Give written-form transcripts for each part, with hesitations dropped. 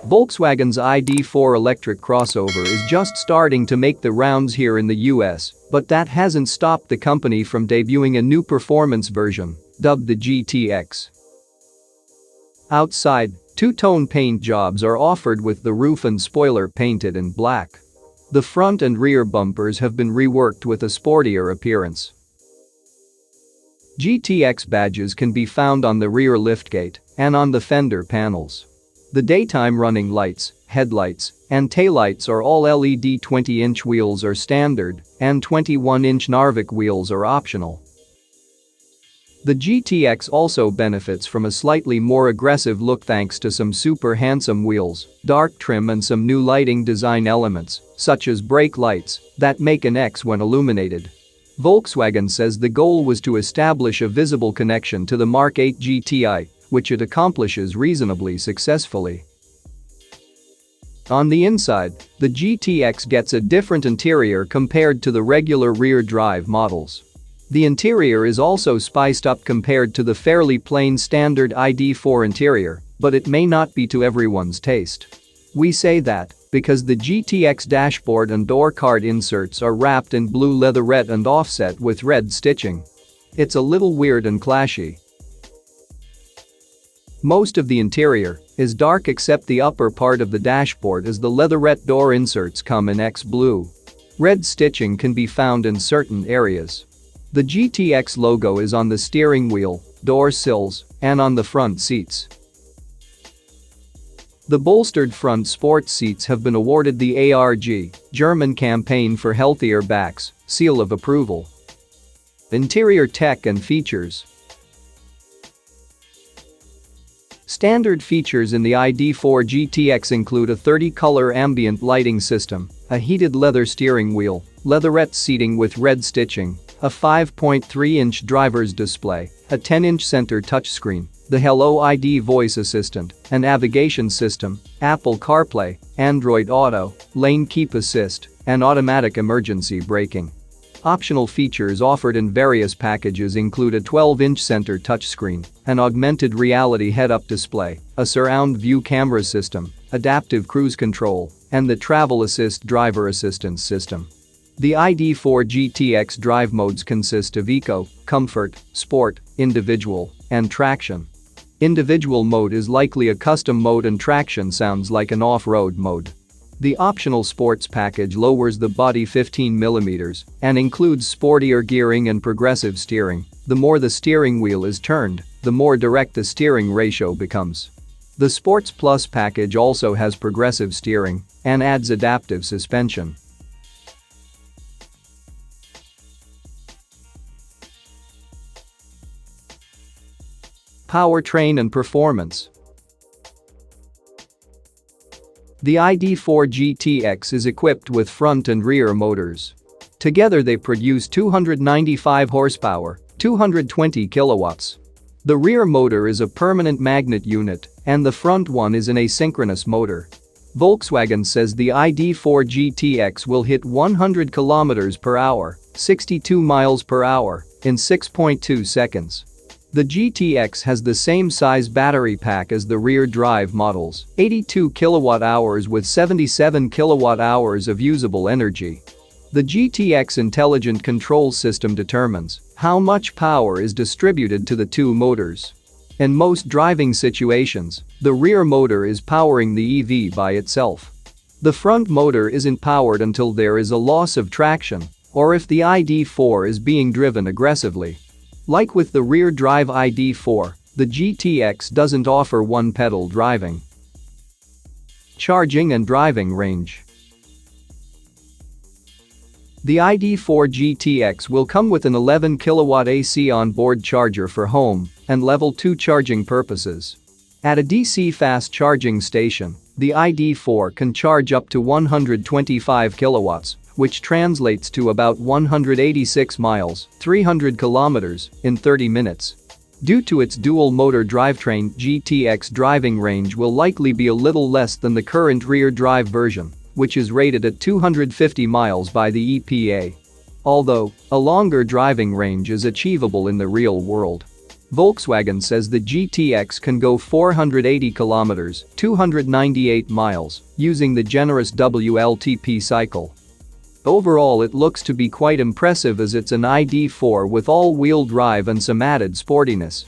Volkswagen's ID.4 electric crossover is just starting to make the rounds here in the US, but that hasn't stopped the company from debuting a new performance version, dubbed the GTX. Outside, two-tone paint jobs are offered with the roof and spoiler painted in black. The front and rear bumpers have been reworked with a sportier appearance. GTX badges can be found on the rear liftgate and on the fender panels. The daytime running lights, headlights, and taillights are all LED. 20-inch wheels are standard, and 21-inch Narvik wheels are optional. The GTX also benefits from a slightly more aggressive look thanks to some super handsome wheels, dark trim and some new lighting design elements, such as brake lights, that make an X when illuminated. Volkswagen says the goal was to establish a visible connection to the Mark 8 GTI, which it accomplishes reasonably successfully. On the inside, the GTX gets a different interior compared to the regular rear-drive models. The interior is also spiced up compared to the fairly plain standard ID.4 interior, but it may not be to everyone's taste. We say that because the GTX dashboard and door card inserts are wrapped in blue leatherette and offset with red stitching. It's a little weird and clashy. Most of the interior is dark except the upper part of the dashboard as the leatherette door inserts come in X blue. Red stitching can be found in certain areas. The GTX logo is on the steering wheel, door sills, and on the front seats. The bolstered front sports seats have been awarded the ARG, German Campaign for Healthier Backs, seal of approval. Interior tech and features. Standard features in the ID.4 GTX include a 30-color ambient lighting system, a heated leather steering wheel, leatherette seating with red stitching, a 5.3-inch driver's display, a 10-inch center touchscreen, the Hello ID voice assistant, a navigation system, Apple CarPlay, Android Auto, lane keep assist, and automatic emergency braking. Optional features offered in various packages include a 12-inch center touchscreen, an augmented reality head-up display, a surround view camera system, adaptive cruise control, and the Travel Assist driver assistance system. The ID.4 GTX drive modes consist of Eco, Comfort, Sport, Individual, and Traction. Individual mode is likely a custom mode and Traction sounds like an off-road mode. The optional sports package lowers the body 15mm and includes sportier gearing and progressive steering. The more the steering wheel is turned, the more direct the steering ratio becomes. The Sports Plus package also has progressive steering and adds adaptive suspension. Powertrain and performance. The ID.4 GTX is equipped with front and rear motors. Together they produce 295 horsepower, 220 kilowatts. The rear motor is a permanent magnet unit, and the front one is an asynchronous motor. Volkswagen says the ID.4 GTX will hit 100 km per hour, 62 miles per hour, in 6.2 seconds. The GTX has the same size battery pack as the rear-drive models, 82 kWh with 77 kWh of usable energy. The GTX intelligent control system determines how much power is distributed to the two motors. In most driving situations, the rear motor is powering the EV by itself. The front motor isn't powered until there is a loss of traction or if the ID.4 is being driven aggressively. Like with the rear-drive ID.4, the GTX doesn't offer one-pedal driving. Charging and driving range. The ID.4 GTX will come with an 11 kW AC onboard charger for home and level 2 charging purposes. At a DC fast charging station, the ID.4 can charge up to 125 kilowatts, which translates to about 186 miles, 300 kilometers, in 30 minutes. Due to its dual-motor drivetrain, GTX driving range will likely be a little less than the current rear-drive version, which is rated at 250 miles by the EPA. Although, a longer driving range is achievable in the real world. Volkswagen says the GTX can go 480 kilometers (298 miles) using the generous WLTP cycle. Overall, it looks to be quite impressive as it's an ID.4 with all-wheel drive and some added sportiness.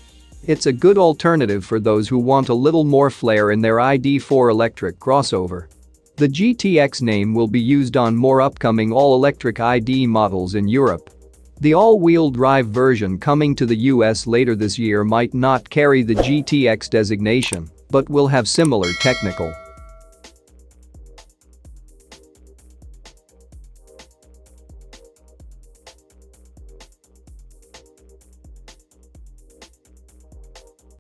It's a good alternative for those who want a little more flair in their ID.4 electric crossover. The GTX name will be used on more upcoming all-electric ID models in Europe. The all-wheel drive version coming to the US later this year might not carry the GTX designation, but will have similar technical